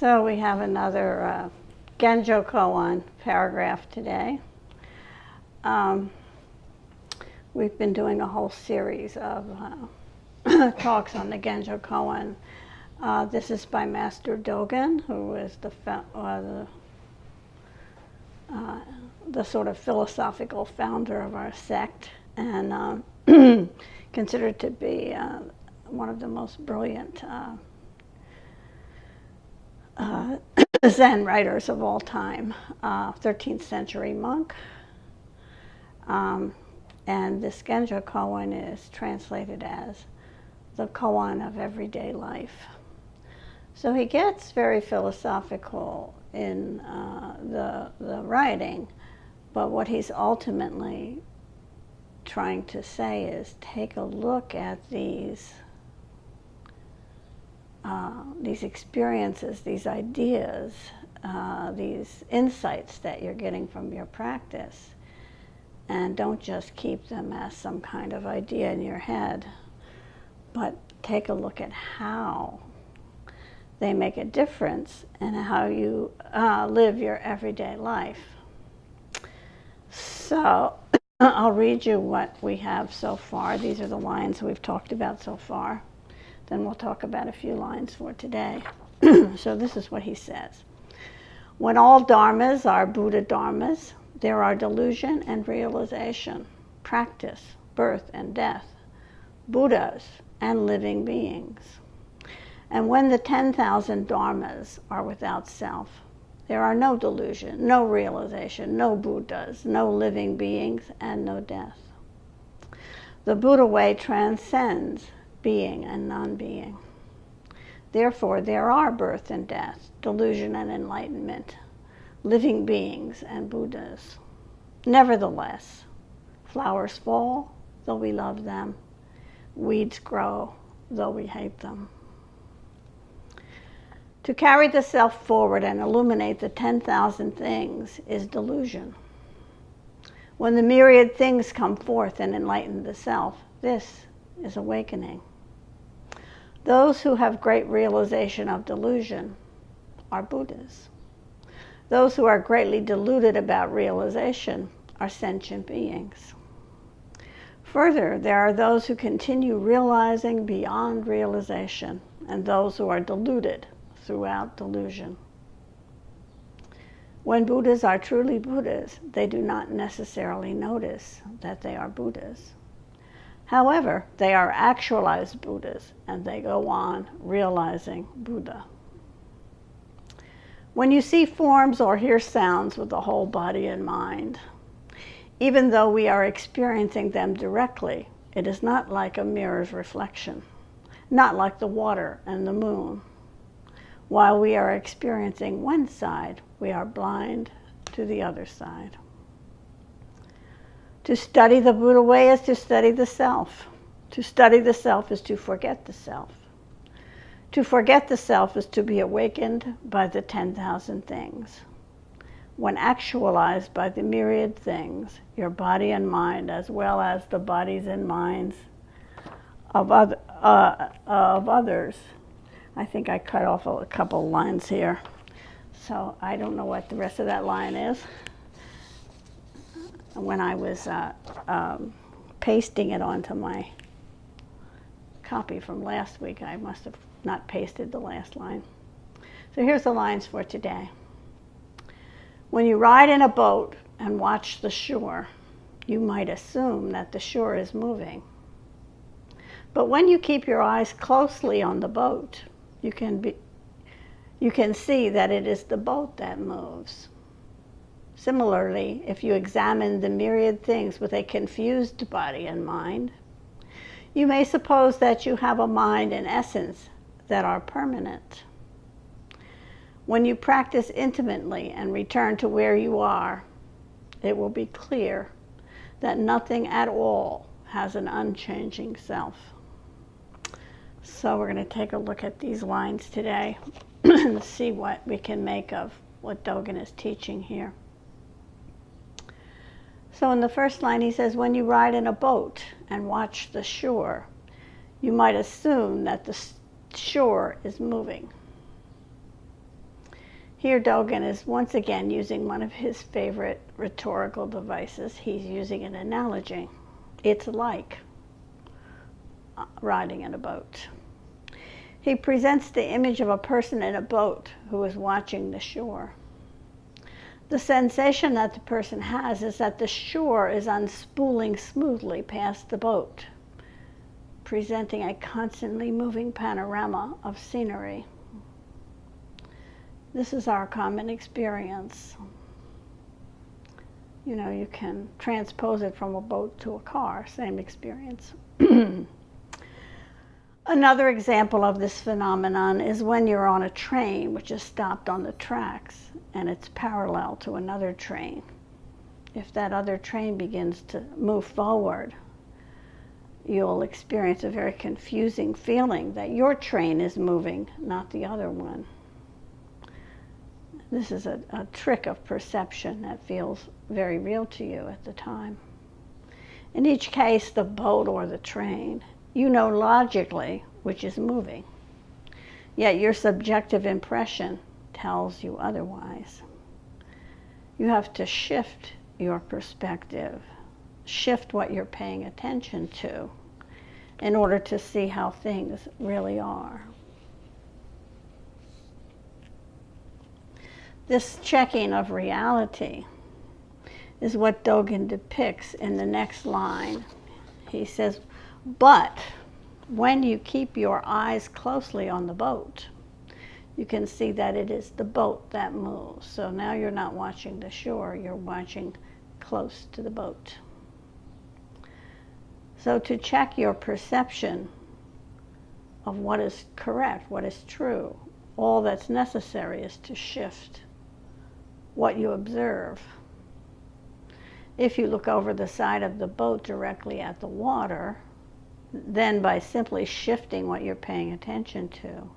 So we have another Genjo Koan paragraph today. We've been doing a whole series of talks on the Genjo Koan. This is by Master Dogen, who is the sort of philosophical founder of our sect, and considered to be one of the most brilliant Zen writers of all time, 13th century monk. And this Genjo Koan is translated as the koan of everyday life. So he gets very philosophical in the writing, but what he's ultimately trying to say is take a look at these experiences, these ideas, these insights that you're getting from your practice, and don't just keep them as some kind of idea in your head, but take a look at how they make a difference in how you live your everyday life. So I'll read you what we have so far. These are the lines we've talked about so far. Then we'll talk about a few lines for today. So this is what he says. When all dharmas are Buddha dharmas, there are delusion and realization, practice, birth and death, Buddhas and living beings. And when the 10,000 dharmas are without self, there are no delusion, no realization, no Buddhas, no living beings, and no death. The Buddha way transcends being and non-being. Therefore, there are birth and death, delusion and enlightenment, living beings and Buddhas. Nevertheless, flowers fall, though we love them. Weeds grow, though we hate them. To carry the self forward and illuminate the 10,000 things is delusion. When the myriad things come forth and enlighten the self, this is awakening. Those who have great realization of delusion are Buddhas. Those who are greatly deluded about realization are sentient beings. Further, there are those who continue realizing beyond realization, and those who are deluded throughout delusion. When Buddhas are truly Buddhas, they do not necessarily notice that they are Buddhas. However, they are actualized Buddhas, and they go on realizing Buddha. When you see forms or hear sounds with the whole body and mind, even though we are experiencing them directly, it is not like a mirror's reflection, not like the water and the moon. While we are experiencing one side, we are blind to the other side. To study the Buddha way is to study the self. To study the self is to forget the self. To forget the self is to be awakened by the 10,000 things. When actualized by the myriad things, your body and mind, as well as the bodies and minds of others. I think I cut off a couple lines here, so I don't know what the rest of that line is. When I was pasting it onto my copy from last week, I must have not pasted the last line. So here's the lines for today. When you ride in a boat and watch the shore, you might assume that the shore is moving. But when you keep your eyes closely on the boat, you can see that it is the boat that moves. Similarly, if you examine the myriad things with a confused body and mind, you may suppose that you have a mind and essence that are permanent. When you practice intimately and return to where you are, it will be clear that nothing at all has an unchanging self. So we're going to take a look at these lines today and see what we can make of what Dogen is teaching here. So in the first line he says, when you ride in a boat and watch the shore, you might assume that the shore is moving. Here Dogen is once again using one of his favorite rhetorical devices. He's using an analogy. It's like riding in a boat. He presents the image of a person in a boat who is watching the shore. The sensation that the person has is that the shore is unspooling smoothly past the boat, presenting a constantly moving panorama of scenery. This is our common experience. You know, you can transpose it from a boat to a car, same experience. Another example of this phenomenon is when you're on a train which is stopped on the tracks and it's parallel to another train. If that other train begins to move forward, you'll experience a very confusing feeling that your train is moving, not the other one. This is a trick of perception that feels very real to you at the time. In each case, the boat or the train, you know logically which is moving, yet your subjective impression tells you otherwise. You have to shift your perspective, shift what you're paying attention to in order to see how things really are. This checking of reality is what Dogen depicts in the next line. He says, but when you keep your eyes closely on the boat, you can see that it is the boat that moves. So now you're not watching the shore, you're watching close to the boat. So to check your perception of what is correct, what is true, all that's necessary is to shift what you observe. If you look over the side of the boat directly at the water, then by simply shifting what you're paying attention to,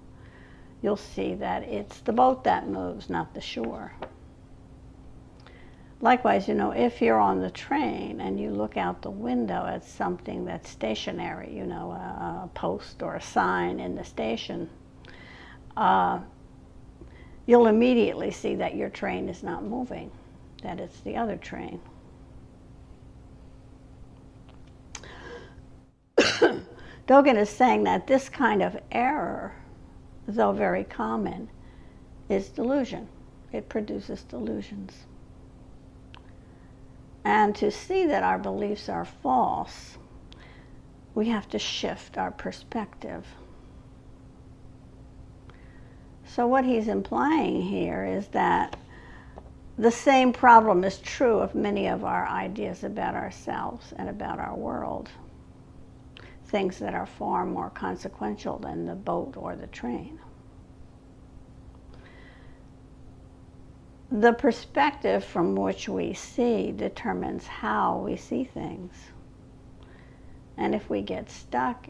you'll see that it's the boat that moves, not the shore. Likewise, you know, if you're on the train and you look out the window at something that's stationary, you know, a post or a sign in the station, you'll immediately see that your train is not moving, that it's the other train. Dogen is saying that this kind of error, though very common, is delusion. It produces delusions. And to see that our beliefs are false, we have to shift our perspective. So what he's implying here is that the same problem is true of many of our ideas about ourselves and about our world. Things that are far more consequential than the boat or the train. The perspective from which we see determines how we see things. And if we get stuck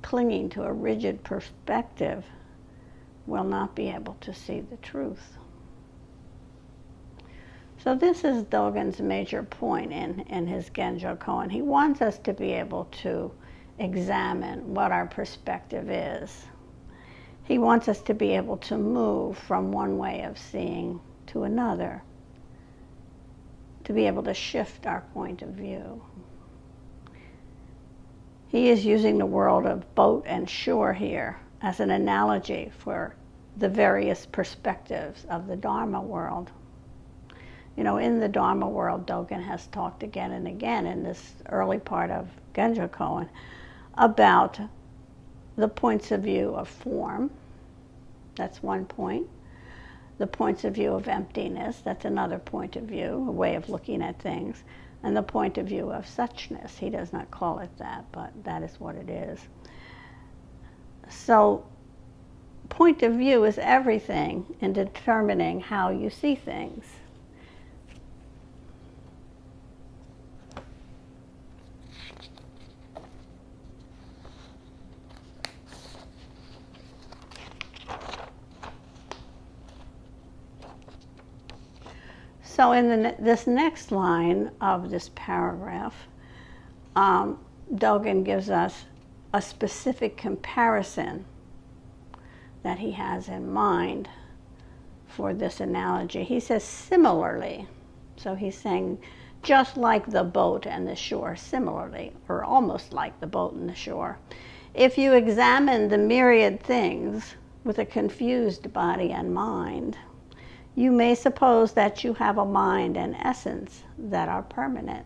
clinging to a rigid perspective, we'll not be able to see the truth. So this is Dogen's major point in his Genjo Koan. He wants us to be able to examine what our perspective is. He wants us to be able to move from one way of seeing to another, to be able to shift our point of view. He is using the world of boat and shore here as an analogy for the various perspectives of the Dharma world. You know, in the Dharma world, Dogen has talked again and again in this early part of Genjo Koan about the points of view of form. That's one point. The points of view of emptiness, that's another point of view, a way of looking at things. And the point of view of suchness, he does not call it that, but that is what it is. So, point of view is everything in determining how you see things. So in this next line of this paragraph, Dogen gives us a specific comparison that he has in mind for this analogy. He says similarly. So he's saying just like the boat and the shore, similarly, or almost like the boat and the shore. If you examine the myriad things with a confused body and mind, you may suppose that you have a mind and essence that are permanent.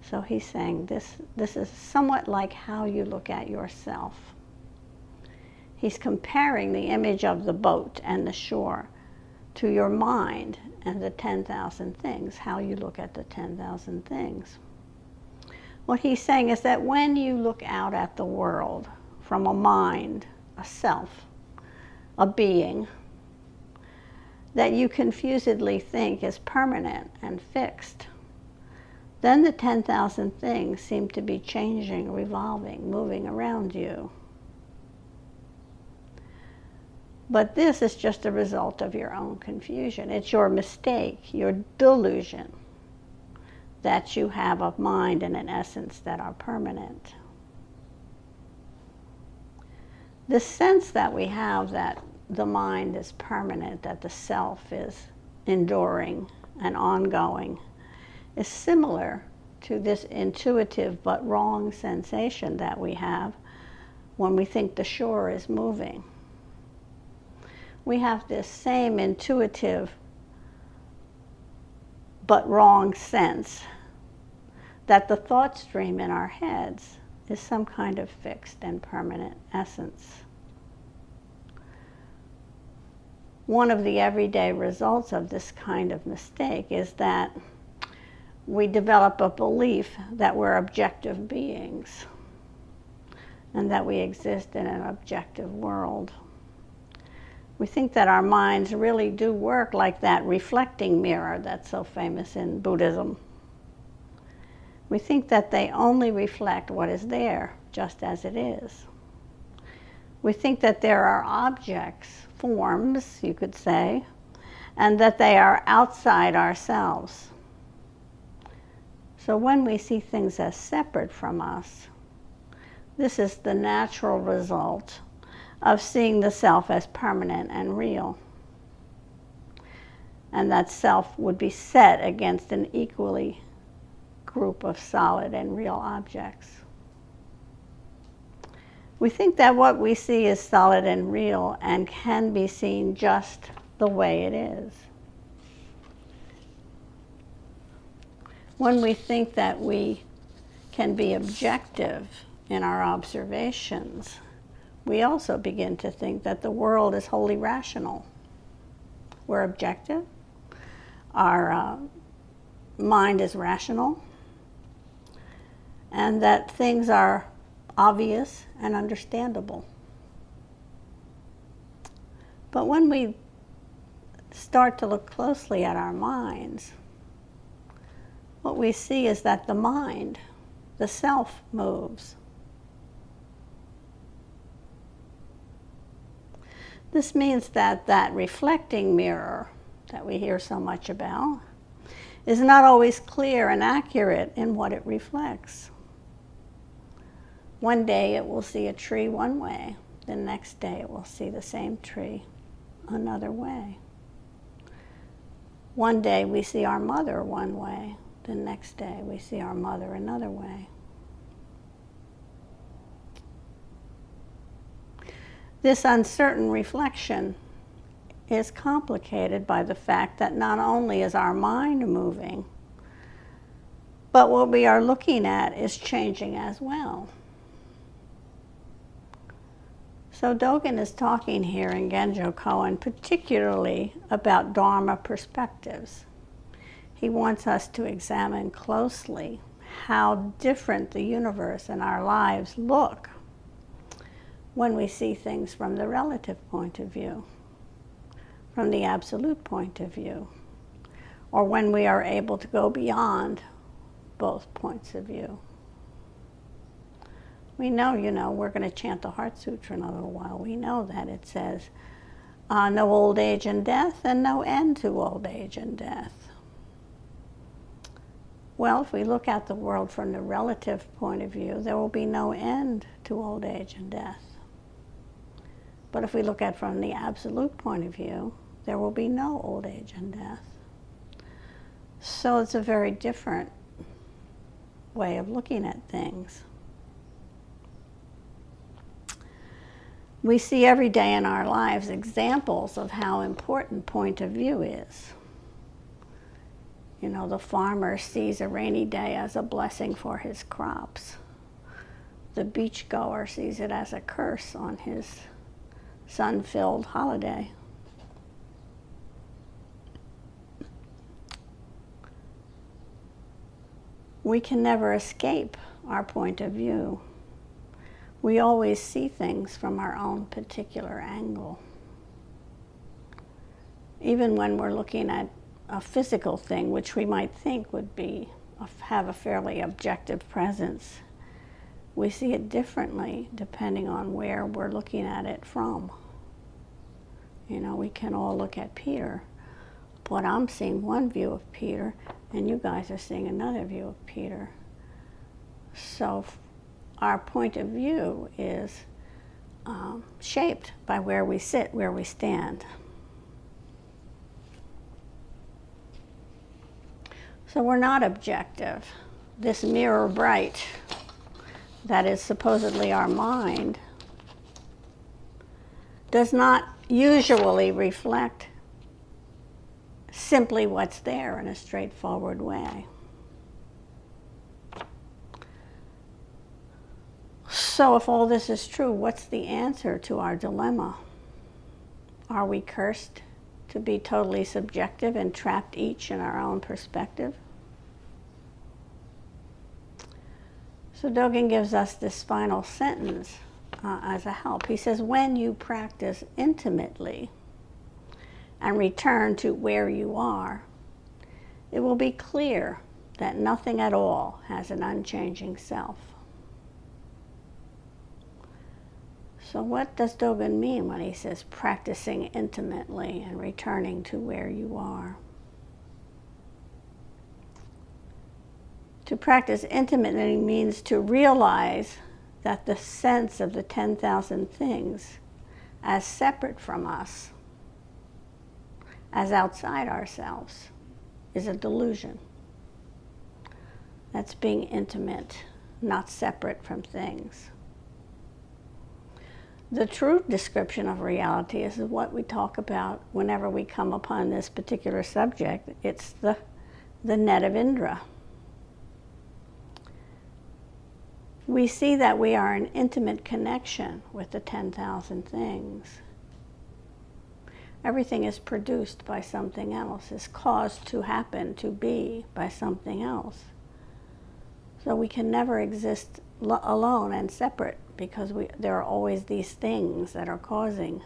So he's saying this is somewhat like how you look at yourself. He's comparing the image of the boat and the shore to your mind and the 10,000 things, how you look at the 10,000 things. What he's saying is that when you look out at the world from a mind, a self, a being, that you confusedly think is permanent and fixed, then the 10,000 things seem to be changing, revolving, moving around you. But this is just a result of your own confusion. It's your mistake, your delusion, that you have a mind and an essence that are permanent. The sense that we have that the mind is permanent, that the self is enduring and ongoing, is similar to this intuitive but wrong sensation that we have when we think the shore is moving. We have this same intuitive but wrong sense that the thought stream in our heads is some kind of fixed and permanent essence. One of the everyday results of this kind of mistake is that we develop a belief that we're objective beings and that we exist in an objective world. We think that our minds really do work like that reflecting mirror that's so famous in Buddhism. We think that they only reflect what is there, just as it is. We think that there are objects, forms, you could say, and that they are outside ourselves. So when we see things as separate from us, this is the natural result of seeing the self as permanent and real. And that self would be set against an equally group of solid and real objects. We think that what we see is solid and real and can be seen just the way it is. When we think that we can be objective in our observations, we also begin to think that the world is wholly rational. We're objective. Our mind is rational. And that things are obvious and understandable. But when we start to look closely at our minds, what we see is that the mind, the self, moves. This means that that reflecting mirror that we hear so much about is not always clear and accurate in what it reflects. One day it will see a tree one way, the next day it will see the same tree another way. One day we see our mother one way, the next day we see our mother another way. This uncertain reflection is complicated by the fact that not only is our mind moving, but what we are looking at is changing as well. So Dogen is talking here in Genjo Koan particularly about Dharma perspectives. He wants us to examine closely how different the universe and our lives look when we see things from the relative point of view, from the absolute point of view, or when we are able to go beyond both points of view. We know, we're going to chant the Heart Sutra in a little while. We know that it says, no old age and death, and no end to old age and death. Well, if we look at the world from the relative point of view, there will be no end to old age and death. But if we look at it from the absolute point of view, there will be no old age and death. So it's a very different way of looking at things. We see every day in our lives examples of how important point of view is. You know, the farmer sees a rainy day as a blessing for his crops. The beachgoer sees it as a curse on his sun-filled holiday. We can never escape our point of view. We always see things from our own particular angle. Even when we're looking at a physical thing, which we might think would have a fairly objective presence, we see it differently depending on where we're looking at it from. You know, we can all look at Peter, but I'm seeing one view of Peter, and you guys are seeing another view of Peter. So our point of view is shaped by where we sit, where we stand. So we're not objective. This mirror bright that is supposedly our mind does not usually reflect simply what's there in a straightforward way. So if all this is true, what's the answer to our dilemma? Are we cursed to be totally subjective and trapped each in our own perspective? So Dogen gives us this final sentence as a help. He says, when you practice intimately and return to where you are, it will be clear that nothing at all has an unchanging self. So what does Dogen mean when he says practicing intimately and returning to where you are? To practice intimately means to realize that the sense of the 10,000 things as separate from us, as outside ourselves, is a delusion. That's being intimate, not separate from things. The true description of reality is what we talk about whenever we come upon this particular subject. It's the net of Indra. We see that we are in intimate connection with the 10,000 things. Everything is produced by something else, is caused to happen, to be by something else. So we can never exist alone and separate, because there are always these things that are causing.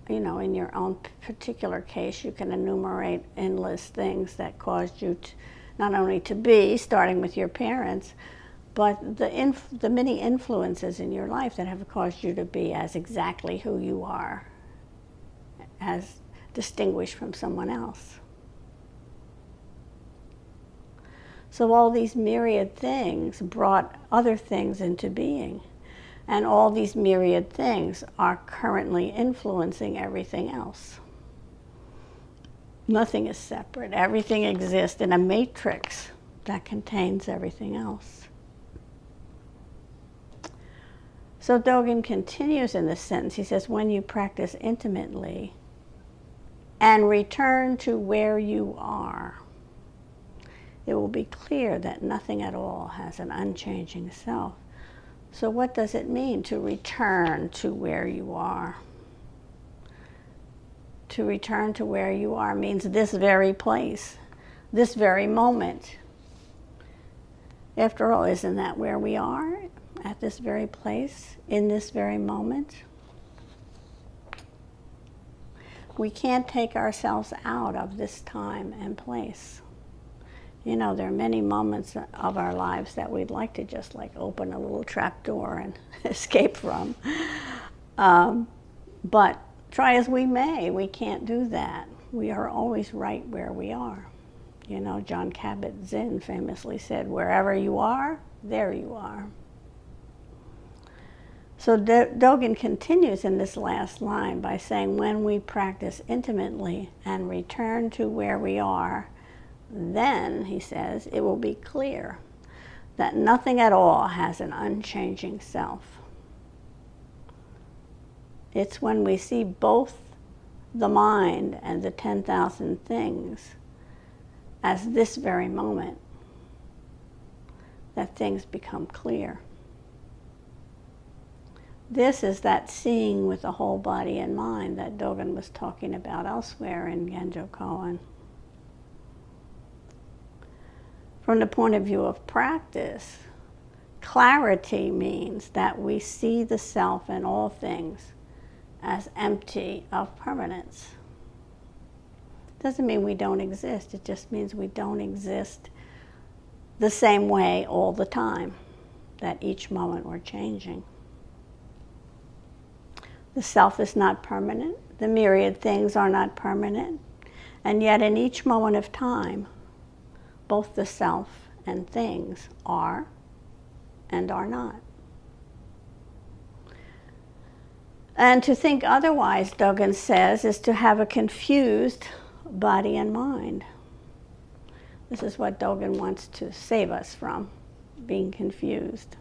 You know, in your own particular case, you can enumerate endless things that caused you to, not only to be, starting with your parents, but the many influences in your life that have caused you to be as exactly who you are, as distinguished from someone else. So all these myriad things brought other things into being, and all these myriad things are currently influencing everything else. Nothing is separate. Everything exists in a matrix that contains everything else. So Dogen continues in this sentence. He says, when you practice intimately and return to where you are, it will be clear that nothing at all has an unchanging self. So what does it mean to return to where you are? To return to where you are means this very place, this very moment. After all, isn't that where we are? At this very place, in this very moment? We can't take ourselves out of this time and place. You know, there are many moments of our lives that we'd like to just like open a little trap door and escape from. But try as we may, we can't do that. We are always right where we are. You know, John Kabat-Zinn famously said, wherever you are, there you are. So Dogen continues in this last line by saying, when we practice intimately and return to where we are, then, he says, it will be clear that nothing at all has an unchanging self. It's when we see both the mind and the 10,000 things as this very moment that things become clear. This is that seeing with the whole body and mind that Dogen was talking about elsewhere in Genjo Koan. From the point of view of practice, clarity means that we see the self in all things as empty of permanence. Doesn't mean we don't exist, it just means we don't exist the same way all the time, that each moment we're changing. The self is not permanent, the myriad things are not permanent, and yet in each moment of time, both the self and things are and are not. And to think otherwise, Dogen says, is to have a confused body and mind. This is what Dogen wants to save us from, being confused.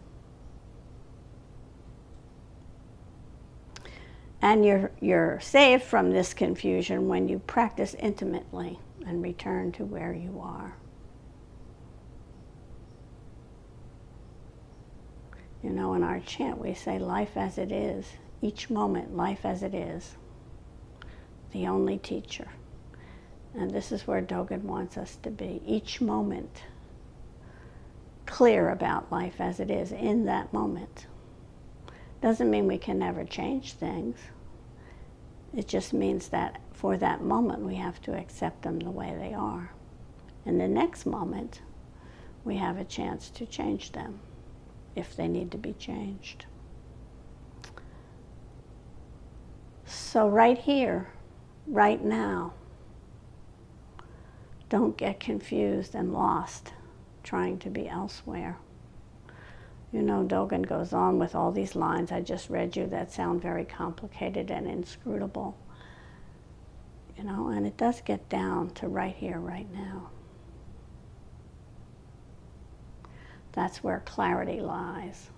And you're saved from this confusion when you practice intimately and return to where you are. You know, in our chant we say, life as it is, each moment, life as it is, the only teacher. And this is where Dogen wants us to be, each moment, clear about life as it is in that moment. Doesn't mean we can never change things. It just means that for that moment we have to accept them the way they are. In the next moment, we have a chance to change them if they need to be changed. So right here, right now, don't get confused and lost trying to be elsewhere. You know, Dogen goes on with all these lines I just read you that sound very complicated and inscrutable. You know, and it does get down to right here, right now. That's where clarity lies.